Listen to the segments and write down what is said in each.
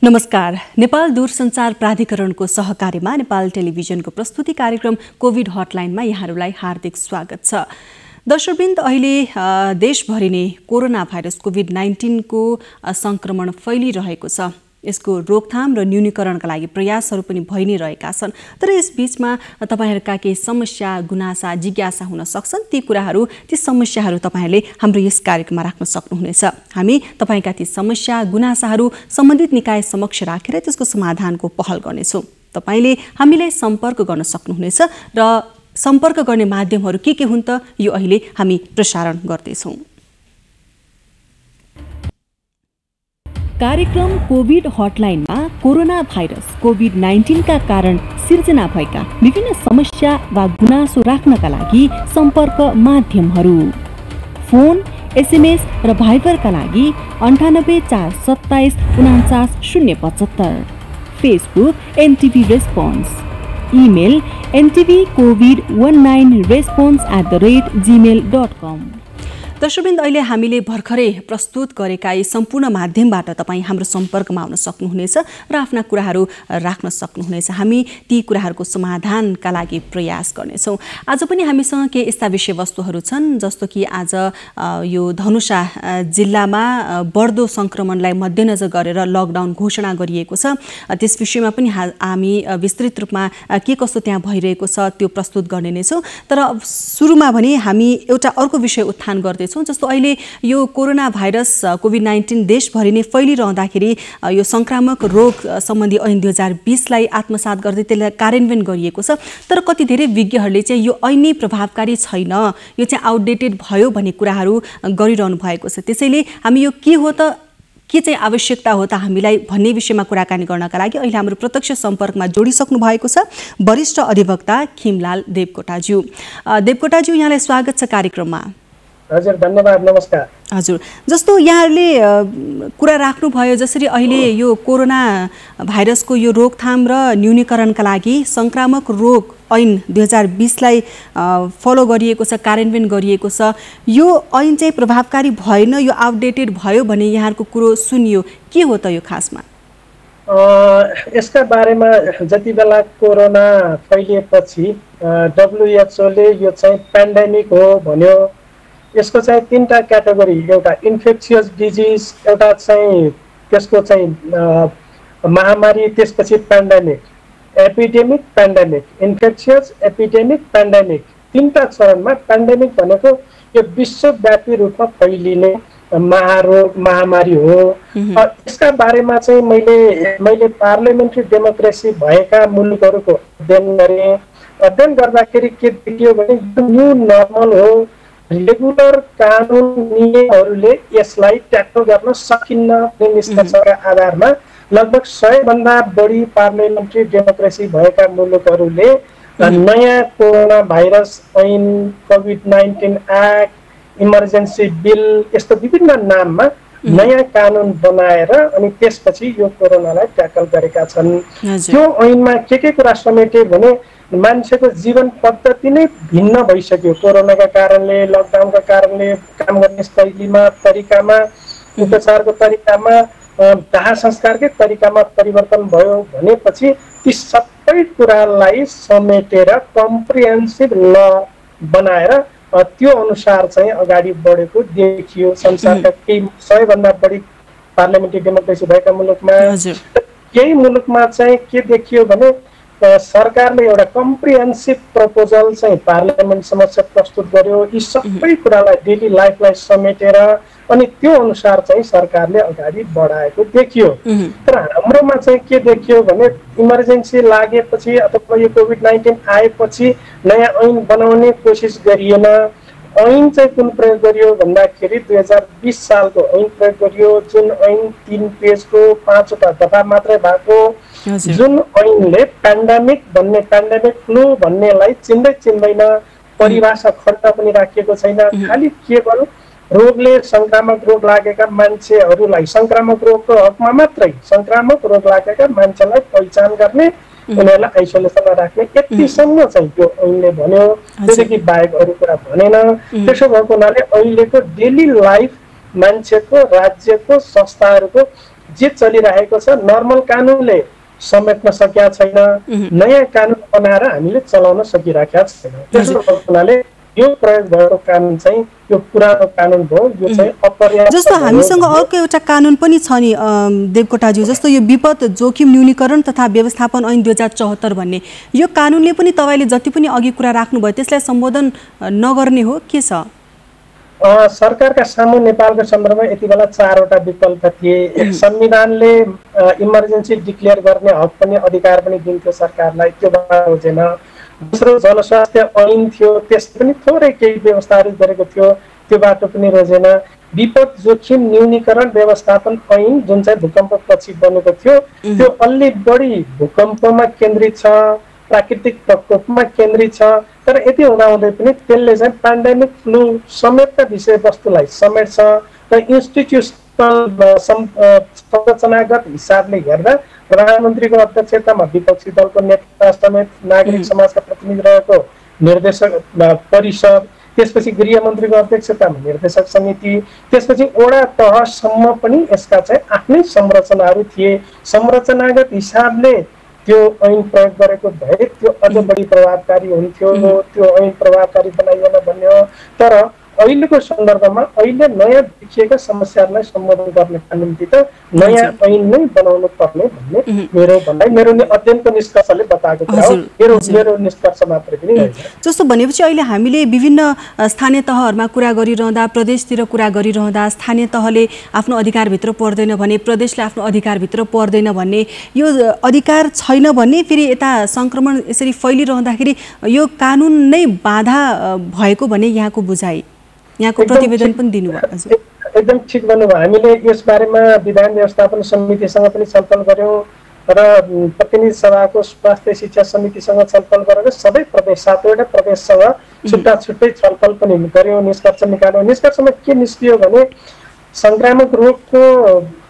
नमस्कार। नेपाल दूरसञ्चार प्राधिकरणको सहकार्यमा नेपाल टेलिभिजनको प्रस्तुति कार्यक्रम कोभिड हटलाइनमा यहाँहरूलाई हार्दिक स्वागत छ। दर्शकवृन्द, अहिले देशभरि नै कोरोना भाइरस कोभिड-19 को संक्रमण फैलिरहेको छ। यसको रोकथाम र न्यूनीकरणका लागि प्रयासहरू पनि भइ नै रहेका छन्। तर यस बीचमा तपाईहरुका केही समस्या, गुनासा, जिज्ञासा हुन सक्छन्। ती समस्याहरू तपाईहरुले हाम्रो यस कार्यक्रममा राख्न सक्नुहुनेछ। हामी तपाईका ती समस्या, गुनासाहरू सम्बन्धित निकाय समक्ष राखेर त्यसको समाधानको पहल गर्नेछौँ। तपाईले हामीलाई सम्पर्क गर्न सक्नुहुनेछ र सम्पर्क गर्ने माध्यमहरू के हुन् त यो अहिले हामी प्रसारण गर्दैछौँ। कार्यक्रम कोभिड हटलाइनमा कोरोना भाइरस कोभिड-19 का कारण सिर्जना भएका विभिन्न समस्या वा गुनासो राख्नका लागि सम्पर्क माध्यमहरू फोन, एसएमएस र भाइबरका लागि 98 427 49 075, Facebook NTV response, email ntvcovid19response@gmail.com। दर्शकवृन्द, अहिले हामीले भर्खरै प्रस्तुत गरेका यी सम्पूर्ण माध्यमबाट तपाईँ हाम्रो सम्पर्कमा आउन सक्नुहुनेछ र आफ्ना कुराहरू राख्न सक्नुहुनेछ। हामी ती कुराहरूको समाधानका लागि प्रयास गर्नेछौँ। आज पनि हामीसँग केही यस्ता विषयवस्तुहरू छन् जस्तो कि आज यो धनुषा जिल्लामा बढ्दो संक्रमणलाई मध्यनजर गरेर लकडाउन घोषणा गरिएको छ। त्यस विषयमा पनि हामी विस्तृत रूपमा के कस्तो त्यहाँ भइरहेको छ त्यो प्रस्तुत गर्ने नै छौँ। तर सुरुमा भने हामी एउटा अर्को विषय उत्थान गर्दै जस्तो अहिले यो कोरोना भाइरस कोभिड-19 देशभरि नै फैलिरहँदाखेरि यो संक्रामक रोग सम्बन्धी ऐन 2020 लाई आत्मसात गर्दै त्यसलाई कार्यान्वयन गरिएको छ। तर कति धेरै विज्ञहरूले चाहिँ यो ऐन नै प्रभावकारी छैन, यो चाहिँ आउटडेटेड भयो भन्ने कुराहरू गरिरहनु भएको छ। त्यसैले हामी यो के हो त, के चाहिँ आवश्यकता हो त हामीलाई भन्ने विषयमा कुराकानी गर्नका लागि अहिले हाम्रो प्रत्यक्ष सम्पर्कमा जोडिसक्नु भएको छ वरिष्ठ अधिवक्ता खिमलाल देवकोटाज्यू। देवकोटाज्यू, यहाँलाई स्वागत छ कार्यक्रममा। हजुर, धन्यवाद, नमस्कार। हजुर, जस्तो यहाँहरूले कुरा राख्नुभयो जसरी अहिले यो कोरोना भाइरसको यो रोकथाम र न्यूनीकरणका लागि संक्रामक रोग ऐन 2020 लाई फलो गरिएको छ, कार्यान्वयन गरिएको छ। यो ऐन चाहिँ प्रभावकारी भएन, यो आउटडेटेड भयो भन्ने यहाँहरूको कुरो सुनियो। के हो त यो खासमा? यसका बारेमा जति बेला कोरोना फैलिएपछि WHO ले यो चाहिँ पेन्डेमिक हो भन्यो। यसको चाहिँ तीनटा क्याटेगोरी, एउटा इन्फेक्सियस डिजिज, एउटा चाहिँ त्यसको चाहिँ महामारी, त्यसपछि pandemic, epidemic, pandemic, infectious, epidemic, pandemic, तीनटा चरणमा पेन्डेमिक भनेको यो विश्वव्यापी रूपमा फैलिने महारोग, महामारी हो। यसका बारेमा चाहिँ मैले पार्लियामेन्ट्री डेमोक्रेसी भएका मुलुकहरूको अध्ययन गरेँ। अध्ययन गर्दाखेरि के देखियो भने न्यू नर्मल हो। रेगुलर कानुन नियमहरूले यसलाई ट्याकल गर्न सकिन्न। निष्कर्षका आधारमा लगभग 100 भन्दा बढी पार्लियामेन्ट्री डेमोक्रेसी भएका मुलुकहरूले नयाँ कोरोना भाइरस ऐन, कोभिड-19 एक्ट, इमर्जेन्सी बिल, यस्तो विभिन्न नाममा नयाँ कानुन बनाएर अनि त्यसपछि यो कोरोनालाई ट्याकल गरेका छन्। त्यो ऐनमा के कुरा समेटे भने मान्छेको जीवन पद्धति नै भिन्न भइसक्यो। कोरोनाका कारणले, लकडाउनका कारणले काम गर्ने शैलीमा, तरिकामा, उपचारको तरिकामा, दाह संस्कारकै तरिकामा परिवर्तन भयो भनेपछि ती सबै कुरालाई समेटेर कम्प्रिहेन्सिभ ल बनाएर त्यो अनुसार चाहिँ अगाडि बढेको देखियो। संसारका केही 100 भन्दा बढी पार्लियामेन्ट्री डेमोक्रेसी भएका मुलुकमा, केही मुलुकमा चाहिँ के देखियो भने सरकारले एउटा कम्प्रिहेन्सिभ प्रपोजल चाहिँ पार्लियामेन्ट समक्ष प्रस्तुत गर्यो। यी सबै कुरालाई, डेली लाइफलाई समेटेर अनि त्यो अनुसार चाहिँ सरकारले अगाडि बढाएको देखियो। तर हाम्रोमा चाहिँ के देखियो भने इमर्जेन्सी लागेपछि अथवा यो कोभिड-19 आएपछि नयाँ ऐन बनाउने कोसिस गरिएन। ऐन चाहिँ कुन प्रयोग गरियो भन्दाखेरि 2020 सालको ऐन प्रयोग गरियो, जुन ऐन 3 पेजको 5वटा दफा मात्रै भएको, जुन ऐनले पेन्डेमिक भन्ने, पेन्डेमिक फ्लू भन्नेलाई चिन्दैन, परिभाषा खण्ड पनि राखिएको छैन। खालि केवल रोगले, संक्रामक रोग लागेका मान्छेहरूलाई, संक्रामक रोगको हकमा मात्रै संक्रामक रोग लागेका मान्छेलाई पहिचान गर्ने, उनीहरूलाई आइसोलेसनमा राख्ने, यतिसम्म चाहिँ यो ऐनले भन्यो। त्यसदेखि बाहेक अरू कुरा भनेन। त्यसो भएको हुनाले अहिलेको डेली लाइफ मान्छेको, राज्यको, संस्थाहरूको जे चलिरहेको छ नर्मल कानुनले समेट्न सकेका छैन, नयाँ कानुन बनाएर हामीले चलाउन सकिराखेका छैन। त्यसो हुनाले यो प्रयोग भएको कानुन चाहिँ यो पुरानो कानुन भयो, यो चाहिँ अपर्याप्त। जस्तो हामीसँग अर्को एउटा कानुन पनि छ नि देवकोटाज्यू, जस्तो यो विपद जोखिम न्यूनीकरण तथा व्यवस्थापन ऐन 2074 भन्ने, यो कानुनले पनि तपाईँले जति पनि अघि कुरा राख्नुभयो त्यसलाई सम्बोधन नगर्ने हो के छ? सरकारका सामु नेपालको सन्दर्भमा यति बेला 4 वटा विकल्प थिए। एक संविधानले इमर्जेन्सी डिक्लेयर गर्ने हक पनि अधिकार पनि दिन्थ्यो सरकारलाई, त्यो बुझेन। दोस्रो जनस्वास्थ्य ऐन थियो, त्यस पनि थोरै केही व्यवस्थाहरू गरेको थियो, त्यो बाटो पनि रोजेन। विपद जोखिम न्यूनीकरण व्यवस्थापन ऐन जुन चाहिँ भूकम्पपछि बनेको थियो त्यो अलि बढी भूकम्पमा केन्द्रित छ, प्राकृतिक प्रकोपमा केन्द्रित छ, तर यति हुँदाहुँदै पनि त्यसले चाहिँ पेन्डेमिक फ्लू समेतका विषयवस्तुलाई समेट्छ र इन्स्टिट्युसनल संरचनागत हिसाबले हेर्दा प्रधानमन्त्रीको अध्यक्षतामा विपक्षी दलको नेता समेत नागरिक समाजका प्रतिनिधि रहेको निर्देशक परिषद, त्यसपछि गृहमन्त्रीको अध्यक्षतामा निर्देशक समिति, त्यसपछि वडा तहसम्म पनि यसका चाहिँ आफ्नै संरचनाहरू थिए। संरचनागत हिसाबले त्यो ऐन प्रयोग गरेको भए त्यो अझ बढी प्रभावकारी हुन्थ्यो, त्यो ऐन प्रभावकारी बनाइएन भन्ने हो। तर अहिलेको सन्दर्भमा अहिले नयाँ देखिएका समस्याहरूलाई सम्बोधन गर्नका निम्ति त नयाँ ऐन नै बनाउनु पर्ने भन्ने मेरो भनाइ, मेरो अध्ययनको निष्कर्षले बताएको कुरा हो, मेरो निष्कर्ष मात्रै पनि होइन। जस्तो भनेपछि अहिले हामीले विभिन्न स्थानीय तहहरूमा कुरा गरिरहँदा, प्रदेशतिर कुरा गरिरहँदा स्थानीय तहले आफ्नो अधिकारभित्र पर्दैन भने, प्रदेशले आफ्नो अधिकारभित्र पर्दैन भन्ने, यो अधिकार छैन भन्ने, फेरि यता संक्रमण यसरी फैलिरहँदाखेरि यो कानुन नै बाधा भएको भन्ने यहाँको बुझाइ, यहाँको प्रतिवेदन पनि दिनुभयो। एकदम ठिक भन्नुभयो। हामीले यस बारेमा विधान व्यवस्थापन समितिसँग पनि छलफल गर्यौं र प्रतिनिधि सभाको स्वास्थ्य शिक्षा समितिसँग छलफल गरेर सबै प्रदेश 7 वटा प्रदेशसँग छुट्टा छुट्टै छलफल पनि गर्यौं, निष्कर्ष निकाल्यौं। निष्कर्षमा के निस्कियो भने संक्रामक रोगको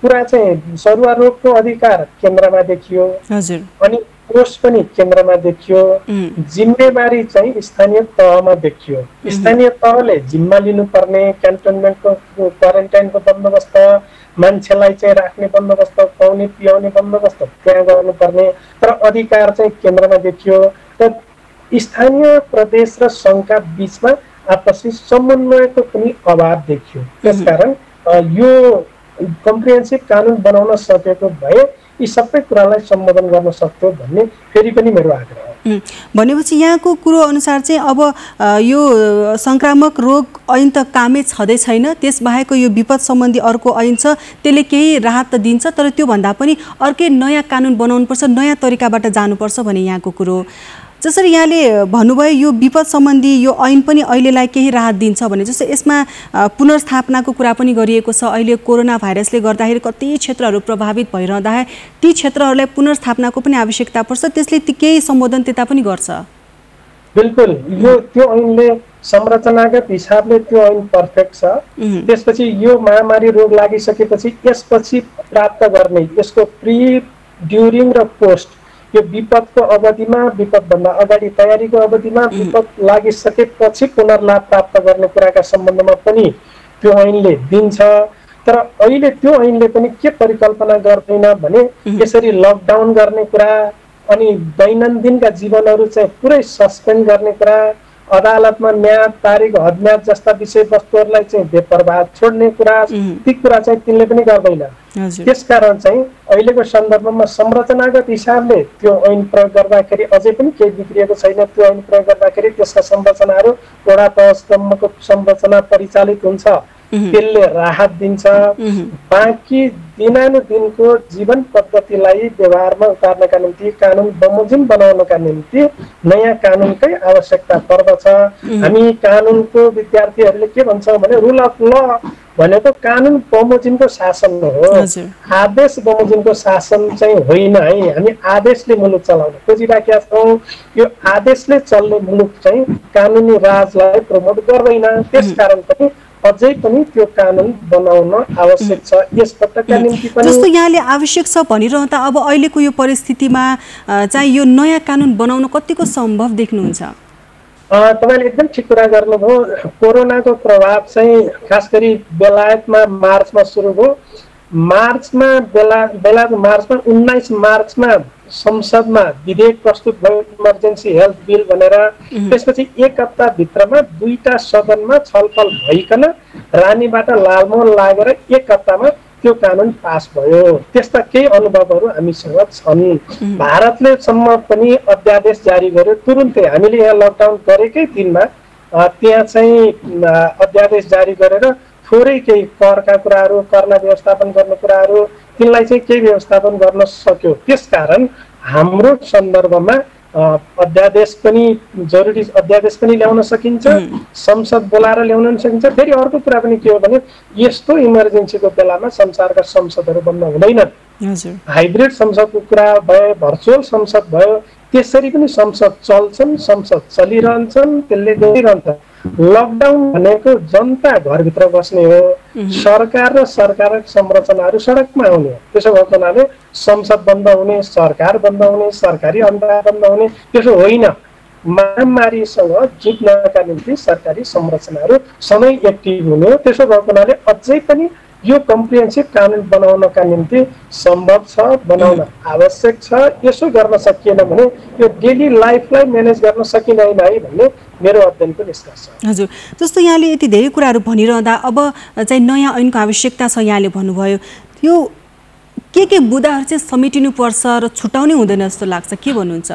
कुरा चाहिँ सरुवा रोगको अधिकार केन्द्रमा देखियो, अनि कोष पनि केन्द्रमा देखियो, जिम्मेवारी चाहिँ स्थानीय तहमा देखियो। स्थानीय तहले जिम्मा लिनुपर्ने क्यान्टोनमेन्टको क्वारेन्टाइनको बन्दोबस्त, मान्छेलाई चाहिँ राख्ने बन्दोबस्त, खुवाउने पियाउने बन्दोबस्त त्यहाँ गर्नुपर्ने, तर अधिकार चाहिँ केन्द्रमा देखियो। र स्थानीय प्रदेश र सङ्घका बीचमा आपसी समन्वयको पनि अभाव देखियो। त्यसकारण यो कम्प्रिहेन्सिभ कानुन बनाउन सकेको भए यी सबै कुरालाई सम्बोधन गर्न सक्थ्यो भन्ने फेरि पनि मेरो आग्रह हो। भनेपछि यहाँको कुरो अनुसार चाहिँ अब यो संक्रामक रोग ऐन त कामै छँदै छैन, त्यसबाहेकको यो विपद सम्बन्धी अर्को ऐन छ, त्यसले केही राहत त दिन्छ, तर त्योभन्दा पनि अर्कै नयाँ कानुन बनाउनुपर्छ, नयाँ तरिकाबाट जानुपर्छ भने यहाँको कुरो। जसरी यहाँले भन्नुभयो यो विपद सम्बन्धी यो ऐन पनि अहिलेलाई केही राहत दिन्छ भने, जस्तो यसमा पुनर्स्थापनाको कुरा पनि गरिएको छ। अहिले कोरोना भाइरसले गर्दाखेरि कति क्षेत्रहरू प्रभावित भइरहँदा ती क्षेत्रहरूलाई पुनर्स्थापनाको पनि आवश्यकता पर्छ, त्यसले केही सम्बोधन त्यता पनि गर्छ। बिल्कुल, यो त्यो ऐनले संरचनागत हिसाबले त्यो ऐन पर्फेक्ट छ। त्यसपछि यो महामारी रोग लागिसकेपछि यसपछि प्राप्त गर्ने यसको प्री, ड्युरिङ र पोस्ट, यो विपदको अवधिमा, विपदभन्दा अगाडि तयारीको अवधिमा, विपद लागिसकेपछि पुनर्लाभ प्राप्त गर्ने कुराका सम्बन्धमा पनि त्यो ऐनले दिन्छ। तर अहिले त्यो ऐनले पनि के परिकल्पना गर्दैन भने यसरी लकडाउन गर्ने कुरा, अनि दैनन्दिनका जीवनहरू चाहिँ पुरै सस्पेन्ड गर्ने कुरा, अदालतमा म्याद, तारिक, हदम्याद जस्ता विषयवस्तुहरूलाई चाहिँ बेपरवाह छोड्ने कुरा, ती कुरा चाहिँ तिनले पनि गर्दैन। त्यसकारण चाहिँ अहिलेको सन्दर्भमा संरचनागत हिसाबले त्यो ऐन प्रयोग गर्दाखेरि अझै पनि केही बिग्रिएको छैन। त्यो ऐन प्रयोग गर्दाखेरि त्यसका संरचनाहरू वडा तहसम्मको संरचना परिचालित हुन्छ, त्यसले राहत दिन्छ। बाँकी दिनानुदिनको जीवन पद्धतिलाई व्यवहारमा उतार्नका निम्ति, कानुन बमोजिम बनाउनका निम्ति नयाँ कानुनकै आवश्यकता पर्दछ। हामी कानुनको विद्यार्थीहरूले के भन्छौँ भने रुल अफ ल भनेको कानुन बमोजिमको शासन हो, आदेश बमोजिमको शासन चाहिँ होइन है। हामी आदेशले मुलुक चलाउन खोजिराखेका छौँ। यो आदेशले चल्ने मुलुक चाहिँ कानुनी राजलाई प्रमोट गर्दैन। त्यसकारण पनि अझै पनि त्यो कानुन बनाउन आवश्यक छ यसपटकका निम्ति पनि। जस्तो यहाँले आवश्यक छ भनिरहँदा अब अहिलेको यो परिस्थितिमा चाहिँ यो नयाँ कानुन बनाउन कतिको सम्भव देख्नुहुन्छ? तपाईले एकदम ठिक कुरा गर्नुभयो। कोरोनाको प्रभाव चाहिँ खास गरी बेलायतमा मार्चमा सुरु भयो मार्चमा मार्चमा 19 मार्चमा संसदमा विधेयक प्रस्तुत भयो इमर्जेन्सी हेल्थ बिल भनेर। त्यसपछि 1 हप्ताभित्रमा 2टा सदनमा छलफल भइकन रानीबाट लालमोहर लागेर 1 हप्तामा त्यो कानुन पास भयो। त्यस्ता केही अनुभवहरू हामीसँग छन्। भारतले सम्म पनि अध्यादेश जारी गर्यो तुरुन्तै। हामीले यहाँ लकडाउन गरेकै दिनमा त्यहाँ चाहिँ अध्यादेश जारी गरेर थोरै केही करका कुराहरू, करना व्यवस्थापन गर्ने कुराहरू, तिनलाई चाहिँ केही व्यवस्थापन गर्न सक्यो। त्यसकारण हाम्रो सन्दर्भमा अध्यादेश पनि जरुरी अध्यादेश पनि ल्याउन सकिन्छ, संसद बोलाएर ल्याउन सकिन्छ। फेरि अर्को कुरा पनि के हो भने यस्तो इमर्जेन्सीको बेलामा संसारका संसदहरू बन्द हुँदैनन्। हाइब्रिड संसदको कुरा भयो, भर्चुअल संसद भयो, त्यसरी पनि संसद चल्छन्, संसद चलिरहन्छन्, त्यसले गरिरहन्छ। लकडाउन भनेको जनता घरभित्र बस्ने हो, सरकार र सरकारका संरचनाहरू सडकमा आउने हो। त्यसो भएको हुनाले संसद बन्द हुने, सरकार बन्द हुने, सरकारी अन्तर बन्द हुने त्यसो होइन। महामारीसँग जुझ्नका निम्ति सरकारी संरचनाहरू सधैँ एक्टिभ हुने हो। त्यसो भएको हुनाले अझै पनि यो कम्प्रिहेन्सिभ कानुन बनाउनका निम्ति सम्भव छ, बनाउन आवश्यक छ। यसो गर्न सकिएन भने यो डेली लाइफलाई म्यानेज गर्न सकिँदैन है भन्ने मेरो अध्ययनको निष्कर्ष छ। हजुर, जस्तो यहाँले यति धेरै कुराहरू भनिरहँदा अब चाहिँ नयाँ ऐनको आवश्यकता छ यहाँले भन्नुभयो। त्यो के बुदाहरू चाहिँ समेटिनुपर्छ र छुटाउने हुँदैन जस्तो लाग्छ, के भन्नुहुन्छ?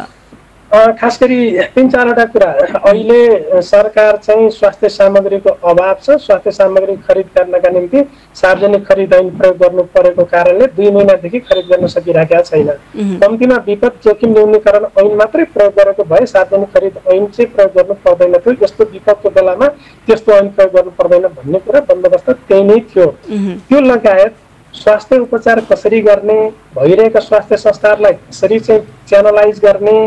खास गरी 3-4वटा कुरा। अहिले सरकार चाहिँ स्वास्थ्य सामग्रीको अभाव छ। स्वास्थ्य सामग्री खरिद गर्नका निम्ति सार्वजनिक खरिद ऐन प्रयोग गर्नु परेको कारणले 2 महिनादेखि खरिद गर्न सकिरहेका छैन। कम्तीमा विपद जोखिम न्यूनीकरण ऐन मात्रै प्रयोग गरेको भए सार्वजनिक खरिद ऐन चाहिँ प्रयोग गर्नु पर्दैन थियो। यस्तो विपदको बेलामा त्यस्तो ऐन प्रयोग गर्नु पर्दैन भन्ने कुरा बन्दोबस्त त्यही नै थियो। त्यो लगायत स्वास्थ्य उपचार कसरी गर्ने, भइरहेका स्वास्थ्य संस्थाहरूलाई कसरी चाहिँ च्यानलाइज गर्ने,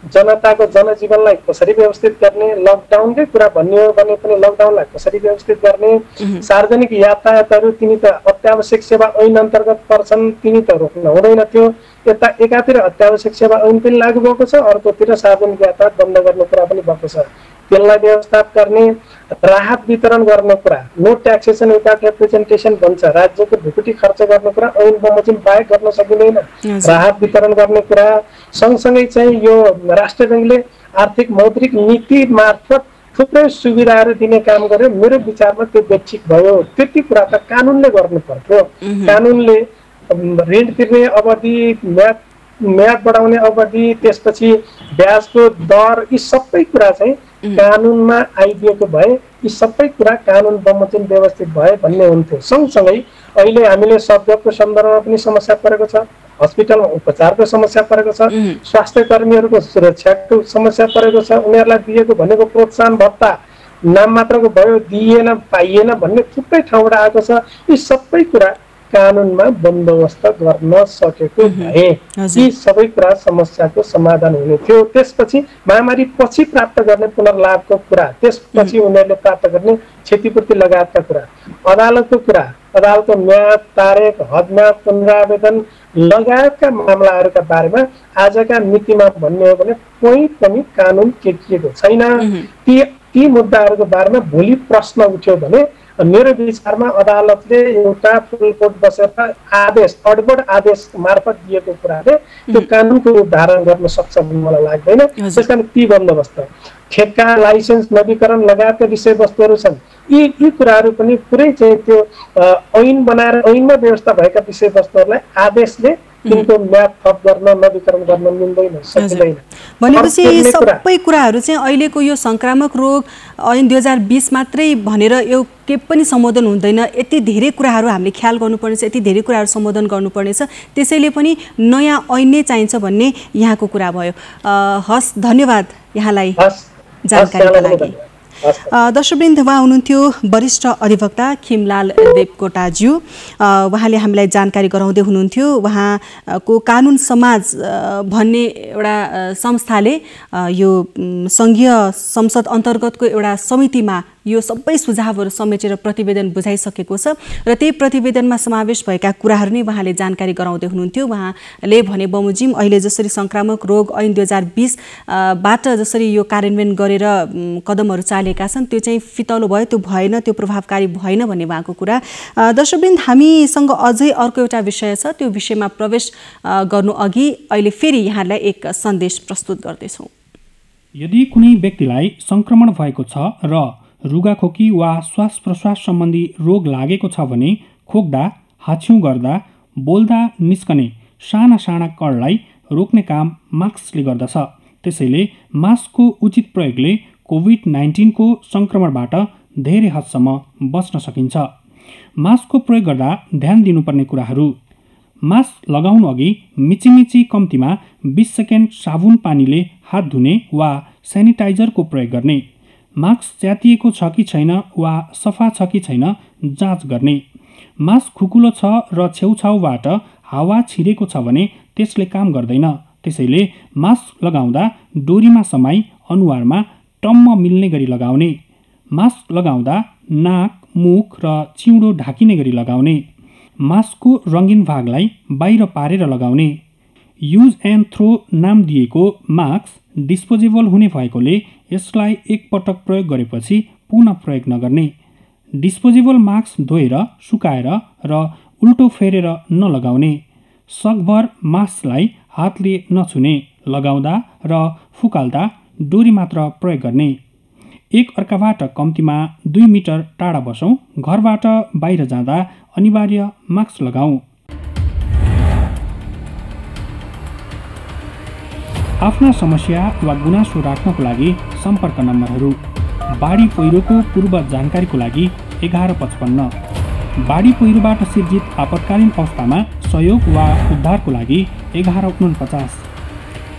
जनताको जनजीवनलाई कसरी व्यवस्थित गर्ने, लकडाउनकै कुरा भन्ने हो भने पनि लकडाउनलाई कसरी व्यवस्थित गर्ने, सार्वजनिक यातायातहरू तिनी त अत्यावश्यक सेवा ऐन अन्तर्गत पर्छन्, तिनी त रोक्न हुँदैन थियो। यता एकातिर अत्यावश्यक सेवा ऐन पनि लागू भएको छ, अर्कोतिर सार्वजनिक यातायात बन्द गर्ने कुरा पनि भएको छ। त्यसलाई व्यवस्थापन गर्ने, राहत वितरण गर्ने कुरा, नो ट्याक्सेसन विदाउट रिप्रेजेन्टेसन भन्छ। राज्यको ढुकुटी खर्च गर्ने कुरा ऐन बमोजिम बाहेक गर्न सकिँदैन। राहत वितरण गर्ने कुरा सँगसँगै चाहिँ यो राष्ट्र बैंकले आर्थिक मौद्रिक नीति मार्फत थुप्रै सुविधाहरू दिने काम गर्यो। मेरो विचारमा त्यो बेठिक भयो। त्यति कुरा त कानुनले गर्नु पर्थ्यो। कानुनले ऋण तिर्ने अवधि, म्याद बढाउने अवधि, त्यसपछि ब्याजको दर, यी सबै कुरा चाहिँ कानुनमा आइदिएको भए, यी सबै कुरा कानुन बमोजिम व्यवस्थित भए भन्ने हुन्थ्यो। सँगसँगै अहिले हामीले सब्जेक्टको सन्दर्भमा पनि समस्या परेको छ, हस्पिटलमा उपचारको समस्या परेको छ, स्वास्थ्य कर्मीहरूको सुरक्षाको समस्या परेको छ। उनीहरूलाई दिएको भनेको प्रोत्साहन भत्ता नाम मात्रको भयो, दिएन, पाइएन भन्ने थुप्रै ठाउँबाट आएको छ। यी सबै कुरा कानुनमा बन्दोबस्त गर्न सकेको भए यी सबै कुरा समस्याको समाधान हुने थियो। त्यसपछि महामारी पछि प्राप्त गर्ने पुनर्लाभको कुरा, त्यसपछि उनीहरूले प्राप्त गर्ने क्षतिपूर्ति लगायतका कुरा, अदालतको कुरा, अदालतको म्याद, तारिख, हदम्याद, पुनरावेदन लगायतका मामलाहरूका बारेमा आजका नीतिमा भन्ने हो भने कोही पनि कानुन केटिएको छैन। ती मुद्दाहरूको बारेमा भोलि प्रश्न उठ्यो भने मेरो विचारमा अदालतले एउटा फुल कोर्ट बसेर आदेश, अडबड आदेश मार्फत दिएको कुराले त्यो कानुनको रूप धारण गर्न सक्छ भन्ने मलाई लाग्दैन। त्यसकारण ती बन्दोबस्त, ठेक्का, लाइसेन्स नवीकरण लगायतका विषयवस्तुहरू छन्। यी कुराहरू पनि पुरै चाहिँ त्यो ऐन बनाएर ऐनमा व्यवस्था भएका विषयवस्तुहरूलाई आदेशले तिनको म्याद थप गर्न, नवीकरण गर्न मिल्दैन, सकिँदैन। भनेपछि सबै कुराहरू चाहिँ अहिलेको यो संक्रामक रोग ऐन 2020 मात्रै भनेर यो के पनि सम्बोधन हुँदैन। यति धेरै कुराहरू हामीले ख्याल गर्नुपर्नेछ, यति धेरै कुराहरू सम्बोधन गर्नुपर्नेछ। त्यसैले पनि नयाँ ऐन नै चाहिन्छ भन्ने यहाँको कुरा भयो। हस्, धन्यवाद यहाँलाई जानकारीका लागि। दर्शकवृन्द, उहाँ हुनुहुन्थ्यो वरिष्ठ अधिवक्ता खिमलाल देवकोटाज्यू। उहाँले हामीलाई जानकारी गराउँदै हुनुहुन्थ्यो। उहाँको कानुन समाज भन्ने एउटा संस्थाले यो सङ्घीय संसद अन्तर्गतको एउटा समितिमा यो सबै सुझावहरू समेटेर प्रतिवेदन बुझाइसकेको छ र त्यही प्रतिवेदनमा समावेश भएका कुराहरू नै उहाँले जानकारी गराउँदै हुनुहुन्थ्यो। उहाँले भने बमोजिम अहिले जसरी संक्रामक रोग ऐन 2020 बाट जसरी यो कार्यान्वयन गरेर कदमहरू चालेका छन् त्यो चाहिँ फितलो भयो, त्यो भएन, त्यो प्रभावकारी भएन भन्ने उहाँको कुरा। दर्शकवृन्द, हामीसँग अझै अर्को एउटा विषय छ, त्यो विषयमा प्रवेश गर्नु अघि अहिले फेरि यहाँलाई एक सन्देश प्रस्तुत गर्दैछौँ। यदि कुनै व्यक्तिलाई संक्रमण भएको छ र रुगाखोकी वा श्वास प्रश्वास सम्बन्धी रोग लागेको छ भने खोक्दा, हाछ्यौँ गर्दा, बोल्दा निस्कने साना साना कणलाई रोक्ने काम मास्कले गर्दछ। त्यसैले मास्कको उचित प्रयोगले कोभिड-19 को संक्रमणबाट धेरै हदसम्म बच्न सकिन्छ। मास्कको प्रयोग गर्दा ध्यान दिनुपर्ने कुराहरू: मास्क लगाउनु अघि मिचिमिची कम्तीमा 20 सेकेन्ड साबुन पानीले हात धुने वा सेनिटाइजरको प्रयोग गर्ने। मास्क च्यातिएको छ कि छैन वा सफा छ कि छैन जाँच गर्ने। मास्क खुकुलो छ र छेउछाउबाट हावा छिरेको छ भने त्यसले काम गर्दैन। त्यसैले मास्क लगाउँदा डोरीमा समाई अनुहारमा टम्म मिल्ने गरी लगाउने। मास्क लगाउँदा नाक, मुख र चिउँडो ढाकिने गरी लगाउने। मास्कको रङ्गीन भागलाई बाहिर पारेर लगाउने। युज एन्ड थ्रो नाम दिएको मास्क डिस्पोजेबल हुने भएकोले यसलाई एकपटक प्रयोग गरेपछि पुनः प्रयोग नगर्ने। डिस्पोजेबल मास्क धोएर, सुकाएर र उल्टो फेरेर नलगाउने। सकभर मास्कलाई हातले नछुने। लगाउँदा र फुकाल्दा डोरी मात्र प्रयोग गर्ने। एक अर्काबाट कम्तीमा 2 मिटर टाढा बसौँ। घरबाट बाहिर जाँदा अनिवार्य मास्क लगाऊ। आफ्ना समस्या वा गुनासो राख्नको लागि सम्पर्क नम्बरहरू: बाढी पहिरोको पूर्व जानकारीको लागि 1155, बाढी पहिरोबाट सिर्जित आपतकालीन अवस्थामा सहयोग वा उद्धारको लागि 1149,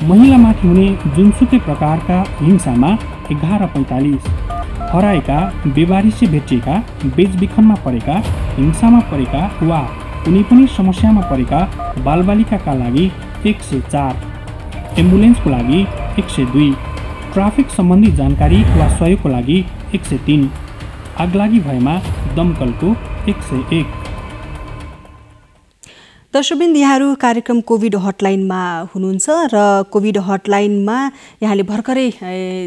महिलामाथि हुने जुनसुकै प्रकारका हिंसामा 1145, हराएका, बेवारिसे भेटिएका, बेचबिखनमा परेका, हिंसामा परेका वा कुनै पनि समस्यामा परेका बालबालिकाका लागि 104, एम्बुलेन्सको लागि 102, ट्राफिक सम्बन्धी जानकारी वा सहयोगको लागि 103, आगलागी भएमा दमकलको 101। दर्शकवृन्द, यहाँहरू कार्यक्रम कोभिड हटलाइनमा हुनुहुन्छ र कोभिड हटलाइनमा यहाँले भर्खरै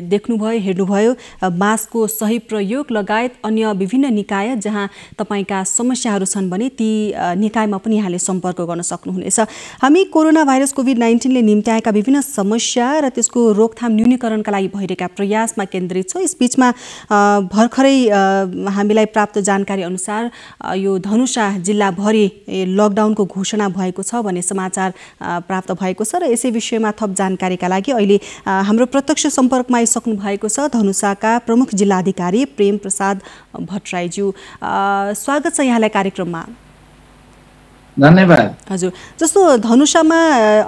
देख्नुभयो, हेर्नुभयो मास्कको सही प्रयोग लगायत अन्य विभिन्न निकाय जहाँ तपाईँका समस्याहरू छन् भने ती निकायमा पनि यहाँले सम्पर्क गर्न सक्नुहुनेछ। हामी कोरोना भाइरस कोभिड-19ले निम्त्याएका विभिन्न समस्या र त्यसको रोकथाम न्यूनीकरणका लागि भइरहेका प्रयासमा केन्द्रित छौँ। यसबीचमा भर्खरै हामीलाई प्राप्त जानकारी अनुसार यो धनुषा जिल्लाभरि लकडाउनको घोषणा भएको छ भन्ने समाचार प्राप्त भएको छ र यसै विषयमा थप जानकारीका लागि अहिले हाम्रो प्रत्यक्ष सम्पर्कमा आइसक्नु भएको छ धनुषाका प्रमुख जिल्लाधिकारी प्रेम प्रसाद भट्टराईज्यू। स्वागत छ यहाँलाई कार्यक्रममा। धन्यवाद। हजुर, जस्तो धनुषामा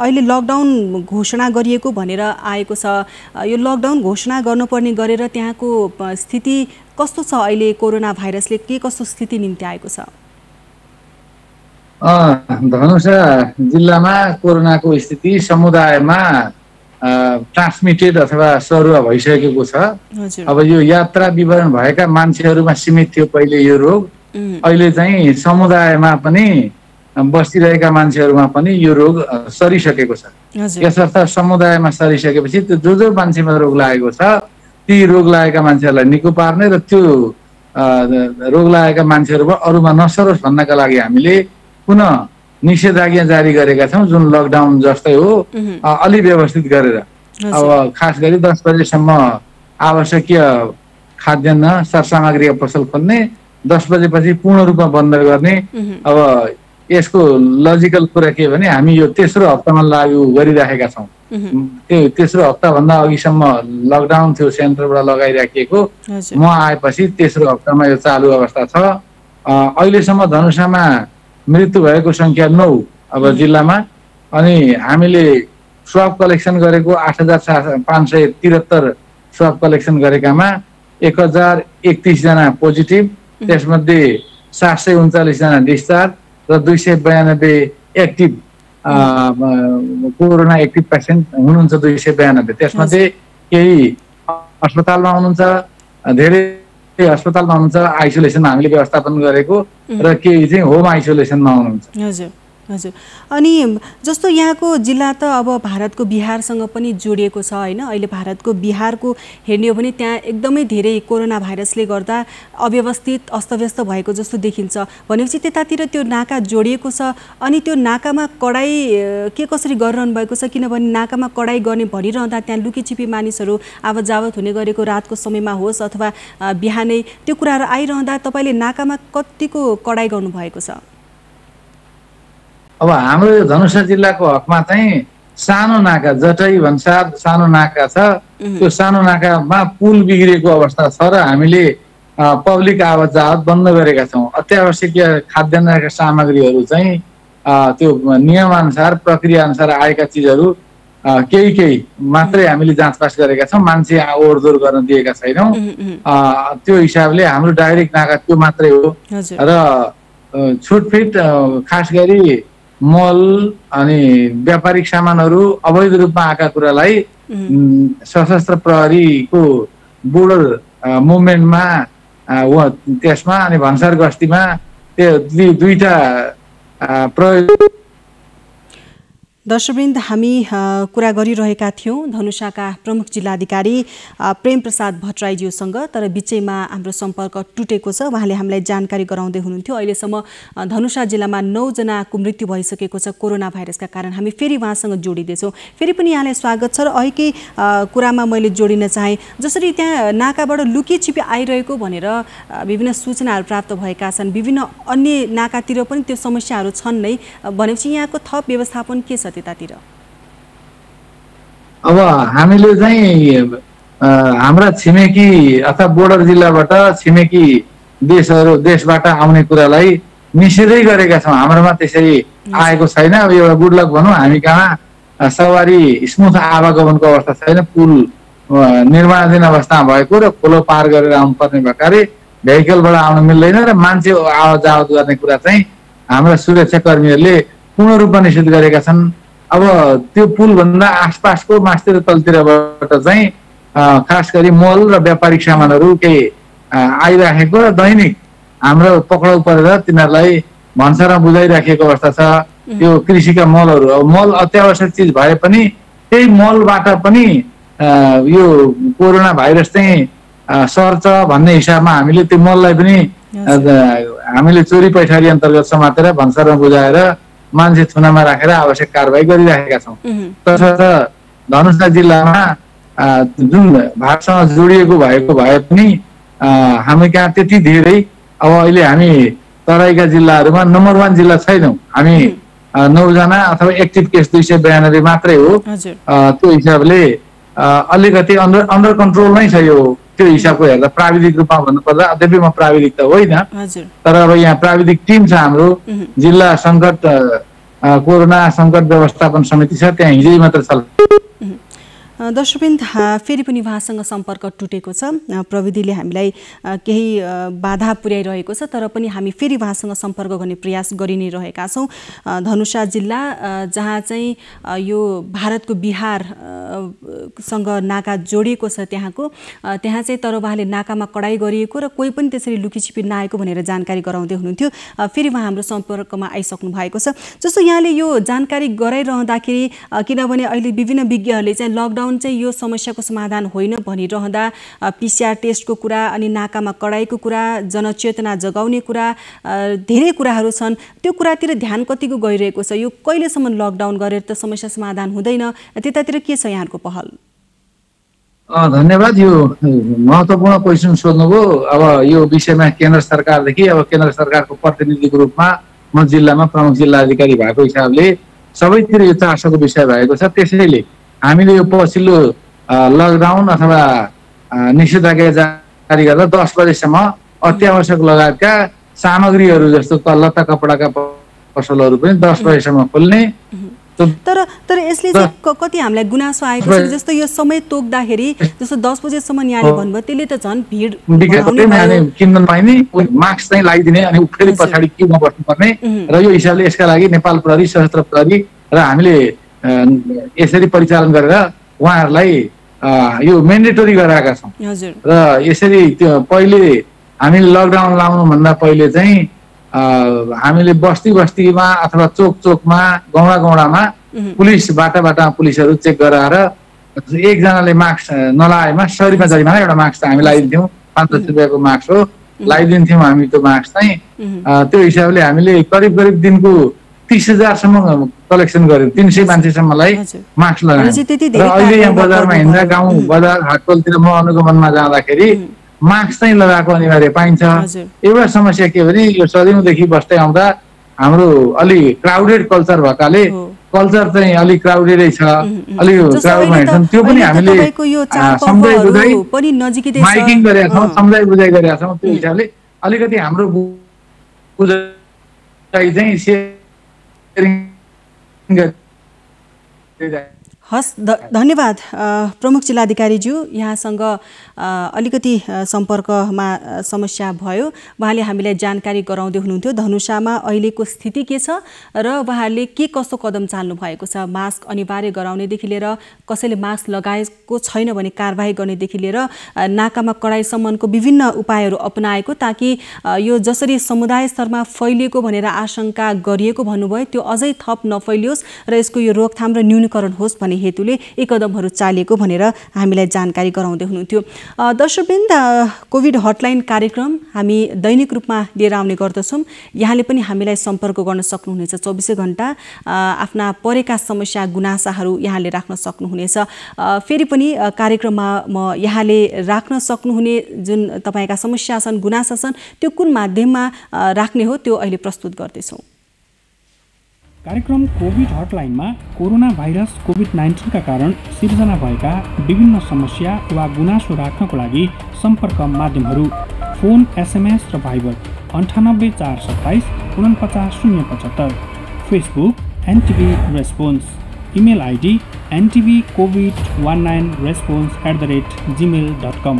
अहिले लकडाउन घोषणा गरिएको भनेर आएको छ, यो लकडाउन घोषणा गर्नुपर्ने गरेर त्यहाँको स्थिति कस्तो छ? अहिले कोरोना भाइरसले के कस्तो स्थिति निम्ति आएको छ? धनुषा जिल्लामा कोरोनाको स्थिति समुदायमा ट्रान्समिटेड अथवा सरुवा भइसकेको छ। अब यो यात्रा विवरण भएका मान्छेहरूमा सीमित थियो पहिले यो रोग, अहिले चाहिँ समुदायमा पनि बसिरहेका मान्छेहरूमा पनि यो रोग सरिसकेको छ। यसर्थ समुदायमा सरिसकेपछि त्यो जो मान्छेमा रोग लागेको छ ती रोग लागेका मान्छेहरूलाई निको पार्ने र त्यो रोग लागेका मान्छेहरूमा अरूमा नसरोस् भन्नका लागि हामीले पुनः निषेधाज्ञा जारी गरेका छौँ, जुन लकडाउन जस्तै हो, अलि व्यवस्थित गरेर। अब खास गरी 10 बजेसम्म आवश्यकीय खाद्यान्न सरसामग्रीका पसल खोल्ने, 10 बजेपछि पूर्ण रूपमा बन्द गर्ने। अब यसको लजिकल कुरा के भने हामी यो तेस्रो हप्तामा लागू गरिराखेका छौँ। त्यो तेस्रो हप्ताभन्दा अघिसम्म लकडाउन थियो, सेन्टरबाट लगाइराखिएको। म आएपछि तेस्रो हप्तामा यो चालु अवस्था छ। अहिलेसम्म धनुषामा मृत्यु भएको संख्या 9 अब जिल्लामा, अनि हामीले स्वाब कलेक्सन गरेको 8573 स्वाब कलेक्सन गरेकामा 1031 जना पोजिटिभ, त्यसमध्ये 739 जना डिस्चार्ज र 292 एक्टिभ कोरोना एक्टिभ पेसेन्ट हुनुहुन्छ। 292 त्यसमध्ये केही अस्पतालमा हुनुहुन्छ, धेरै अस्पतालमा हुनुहुन्छ, आइसोलेसनमा हामीले व्यवस्थापन गरेको, र केही चाहिँ होम आइसोलेसनमा हुनुहुन्छ। हजुर हजुर। अनि जस्तो यहाँको जिल्ला त अब भारतको बिहारसँग पनि जोडिएको छ होइन। अहिले भारतको बिहारको हेर्ने हो भने त्यहाँ एकदमै धेरै कोरोना भाइरसले गर्दा अव्यवस्थित अस्तव्यस्त भएको जस्तो देखिन्छ। भनेपछि त्यतातिर त्यो नाका जोडिएको छ। अनि त्यो नाकामा कडाई के कसरी गरिरहनु भएको छ? किनभने नाकामा कडाई गर्ने भनिरहँदा त्यहाँ लुकीछिपी मानिसहरू आवत जावत हुने गरेको, रातको समयमा होस् अथवा बिहानै, त्यो कुराहरू आइरहँदा तपाईँले नाकामा कतिको कडाई गर्नुभएको छ? अब हाम्रो यो धनुषा जिल्लाको हकमा चाहिँ सानो नाका, जटै भन्सार सानो नाका छ। त्यो सानो नाकामा पुल बिग्रिएको अवस्था छ र हामीले पब्लिक आवत जावत बन्द गरेका छौँ। अत्यावश्यकीय खाद्यान्नका सामग्रीहरू चाहिँ त्यो नियमअनुसार प्रक्रियाअनुसार आएका चिजहरू केही मात्रै हामीले जाँचपास गरेका छौँ। मान्छे ओहोरदोहोर गर्न दिएका छैनौँ। त्यो हिसाबले हाम्रो डाइरेक्ट नाका त्यो मात्रै हो। र छुटफिट खास गरी मल अनि व्यापारिक सामानहरू अवैध रूपमा आएका कुरालाई सशस्त्र प्रहरीको बोर्डर मुभमेन्टमा त्यसमा अनि भन्सार गस्तीमा त्यो दुईटा प्रयोग। दर्शकवृन्द, हामी कुरा गरिरहेका थियौँ धनुषाका प्रमुख जिल्लाधिकारी प्रेम प्रसाद भट्टराईज्यूसँग, तर बिचैमा हाम्रो सम्पर्क टुटेको छ। उहाँले हामीलाई जानकारी गराउँदै हुनुहुन्थ्यो अहिलेसम्म धनुषा जिल्लामा 9 जनाको मृत्यु भइसकेको छ कोरोना भाइरसका कारण। हामी फेरि उहाँसँग जोडिँदैछौँ। फेरि पनि यहाँलाई स्वागत छ। र अहिलेकै कुरामा मैले जोडिन चाहेँ, जसरी त्यहाँ नाकाबाट लुकीछिपी आइरहेको भनेर विभिन्न सूचनाहरू प्राप्त भएका छन्, विभिन्न अन्य नाकातिर पनि त्यो समस्याहरू छन् नै, भनेपछि यहाँको थप व्यवस्थापन के छ त्यतातिर? अब हामीले चाहिँ हाम्रा छिमेकी अथवा बोर्डर जिल्लाबाट छिमेकी देशबाट आउने कुरालाई निषेधै गरेका छौँ। हाम्रोमा त्यसरी आएको छैन। अब एउटा गुड लक भनौँ, हामी कहाँ सवारी स्मुथ आवागमनको अवस्था छैन। पुल निर्माणाधीन अवस्थामा भएको र खोलो पार गरेर आउनुपर्ने भएकाले भेहिकलबाट आउन मिल्दैन र मान्छे आवत जावत गर्ने कुरा चाहिँ हाम्रा सुरक्षा कर्मीहरूले पूर्ण रूपमा निषेध गरेका छन्। अब त्यो पुलभन्दा आसपासको मास्तिर तलतिरबाट चाहिँ खास गरी मल र व्यापारिक सामानहरू केही आइराखेको र दैनिक हाम्रो पक्राउ परेर तिनीहरूलाई भन्सारमा बुझाइराखेको अवस्था छ। त्यो कृषिका मलहरू, अब मल अत्यावश्यक चिज भए पनि त्यही मलबाट पनि यो कोरोना भाइरस चाहिँ सर्छ भन्ने हिसाबमा हामीले त्यो मललाई पनि हामीले चोरी पैठारी अन्तर्गत समातेर भन्सारमा बुझाएर मान्छे थुनामा राखेर आवश्यक कारबाही गरिराखेका छौँ। तसर्थ धनुषा जिल्लामा जुन भारतसँग जोडिएको भएको भए पनि हामी कहाँ त्यति धेरै अब अहिले हामी तराईका जिल्लाहरूमा नम्बर 1 जिल्ला छैनौँ। हामी 9 जना अथवा एक्टिभ केस 292 मात्रै हो। त्यो हिसाबले अलिकति अन्डर कन्ट्रोल नै छ यो। त्यो हिसाबको हेर्दा प्राविधिक रूपमा भन्नुपर्दा अद्यपि म प्राविधिक त होइन, तर अब यहाँ प्राविधिक टिम छ हाम्रो। जिल्ला सङ्कट कोरोना सङ्कट व्यवस्थापन समिति छ, त्यहाँ हिजै मात्र छ। दर्शकवृन्द, फेरि पनि उहाँसँग सम्पर्क टुटेको छ। प्रविधिले हामीलाई केही बाधा पुर्याइरहेको छ, तर पनि हामी फेरि उहाँसँग सम्पर्क गर्ने प्रयास गरि नै रहेका छौँ। धनुषा जिल्ला जहाँ चाहिँ यो भारतको बिहारसँग नाका जोडिएको छ त्यहाँ चाहिँ तर उहाँले नाकामा कडाई गरिएको र कोही पनि त्यसरी लुकीछिपी नआएको भनेर जानकारी गराउँदै हुनुहुन्थ्यो। फेरि उहाँ हाम्रो सम्पर्कमा आइसक्नु भएको छ। जस्तो यहाँले यो जानकारी गराइरहँदाखेरि, किनभने अहिले विभिन्न विज्ञहरूले चाहिँ लकडाउन चाहिँ यो समस्याको समाधान होइन भनिरहँदा PCR टेस्टको कुरा अनि नाकामा कडाईको कुरा, जनचेतना जगाउने कुरा, धेरै कुराहरू छन्। त्यो कुरातिर ध्यान कतिको गइरहेको छ? यो कहिलेसम्म लकडाउन गरेर त समस्या समाधान हुँदैन, त्यतातिर के छ यहाँको पहल? धन्यवाद। यो महत्त्वपूर्ण क्वेसन सोध्नुभयो। अब यो विषयमा केन्द्र सरकारदेखि, अब केन्द्र सरकारको प्रतिनिधिको रूपमा म जिल्लामा प्रमुख जिल्ला अधिकारी भएको हिसाबले सबैतिर यो चासोको विषय भएको छ। त्यसैले हामीले यो पछिल्लो लकडाउन अथवा निषेधाज्ञा जारी गर्दा 10 बजेसम्म अत्यावश्यक लगायतका सामग्रीहरू जस्तो लत्ता कपडाका पसलहरू पनि 10 बजेसम्म खोल्ने। तर यसले चाहिँ कति हामीलाई गुनासो आएको छ। जस्तो यो समय तोक्दाखेरि जस्तो 10 बजेसम्म यहाँले भन्नुभयो, त्यसले त झन् भिड किन्न नपाइने, मास्क चाहिँ लगाइदिने अनि फेरि पछाडि क्युमा बस्नुपर्ने र यो हिसाबले यसका लागि नेपाल प्रहरी, सशस्त्र प्रहरी र हामीले यसरी परिचालन गरेर उहाँहरूलाई यो मेन्डेटोरी गराएका छौँ। र यसरी त्यो पहिले हामीले लकडाउन लाउनुभन्दा पहिले चाहिँ हामीले बस्ती बस्तीमा अथवा चोक चोकमा गाउँडा गाउँडामा पुलिस बाटा बाटामा पुलिसहरू चेक गराएर एकजनाले मास्क नलाएमा 100 रुपियाँ जरिमाना एउटा मास्क हामी लगाइदिन्थ्यौँ 5-10 रुपियाँको मास्क हो लगाइदिन्थ्यौँ हामी त्यो मास्क चाहिँ त्यो हिसाबले हामीले करिब करिब दिनको 30,000 सम्म कलेक्सन गर्यौँ 300 मान्छेसम्मलाई मास्क लगायौँ र अहिले यहाँ बजारमा हिँड्दा गाउँ बजार हाटकोलतिर म अनुगमनमा जाँदाखेरि मास्क चाहिँ लगाएको अनिवार्य पाइन्छ एउटा समस्या के भने यो सदियौँदेखि बस्दै आउँदा हाम्रो अलि क्राउडेड कल्चर भएकाले कल्चर चाहिँ अलि क्राउडेडै छ अलि क्राउडमा हिँड्छन् त्यो पनि हामीले सम्झाइ बुझाइ माइकिङ गरेका छौँ सम्झाइ बुझाइ गरेका छौँ त्यो हिसाबले अलिकति हाम्रो बुझाइ चाहिँ सेयरिङ हस् धन्यवाद प्रमुख जिल्लाधिकारीज्यू यहाँसँग अलिकति सम्पर्कमा समस्या भयो उहाँले हामीलाई जानकारी गराउँदै हुनुहुन्थ्यो धनुषामा अहिलेको स्थिति के छ र उहाँले के कस्तो कदम चाल्नु भएको छ मास्क अनिवार्य गराउनेदेखि लिएर कसैले मास्क लगाएको छैन भने कारबाही गर्नेदेखि लिएर नाकामा कडाइसम्मको विभिन्न उपायहरू अपनाएको ताकि यो जसरी समुदाय स्तरमा फैलिएको भनेर आशंका गरिएको भन्नुभयो त्यो अझै थप नफैलियोस् र यसको यो रोकथाम र न्यूनीकरण होस् भन्ने हेतुले यी कदमहरू चालिएको भनेर हामीलाई जानकारी गराउँदै हुनुहुन्थ्यो दर्शकवृन्द कोभिड हटलाइन कार्यक्रम हामी दैनिक रूपमा लिएर आउने गर्दछौँ यहाँले पनि हामीलाई सम्पर्क गर्न सक्नुहुनेछ 24 घण्टा आफ्ना परेका समस्या गुनासाहरू यहाँले राख्न सक्नुहुनेछ फेरि पनि कार्यक्रममा म यहाँले राख्न सक्नुहुने जुन तपाईका समस्या छन् गुनासा छन् त्यो कुन माध्यममा राख्ने हो त्यो अहिले प्रस्तुत गर्दैछौँ कार्यक्रम कोभिड हटलाइनमा कोरोना भाइरस कोभिड-19 का कारण सिर्जना भएका विभिन्न समस्या वा गुनासो राख्नको लागि सम्पर्क माध्यमहरू फोन एसएमएस र Viber 98 427 49 075 Facebook NTV response email ID ntvcovid19response@gmail.com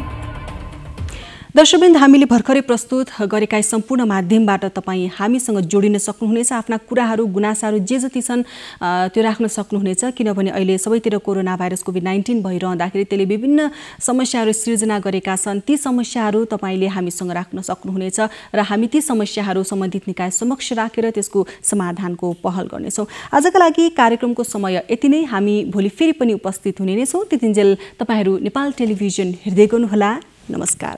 दर्शकवृन्द हामीले भर्खरै प्रस्तुत गरेका सम्पूर्ण माध्यमबाट तपाईँ हामीसँग जोडिन सक्नुहुनेछ आफ्ना कुराहरू गुनासाहरू जे जति छन् त्यो राख्न सक्नुहुनेछ किनभने अहिले सबैतिर कोरोना भाइरस कोभिड-19 भइरहँदाखेरि त्यसले विभिन्न समस्याहरू सृजना गरेका छन् ती समस्याहरू तपाईले हामीसँग राख्न सक्नुहुनेछ र हामी ती समस्याहरू सम्बन्धित निकाय समक्ष राखेर त्यसको समाधानको पहल गर्नेछौँ आजका लागि कार्यक्रमको समय यति नै हामी भोलि फेरि पनि उपस्थित हुने नै छौँ त्यतिन्जेल तपाईहरू नेपाल टेलिभिजन हेर्दै गर्नुहोला नमस्कार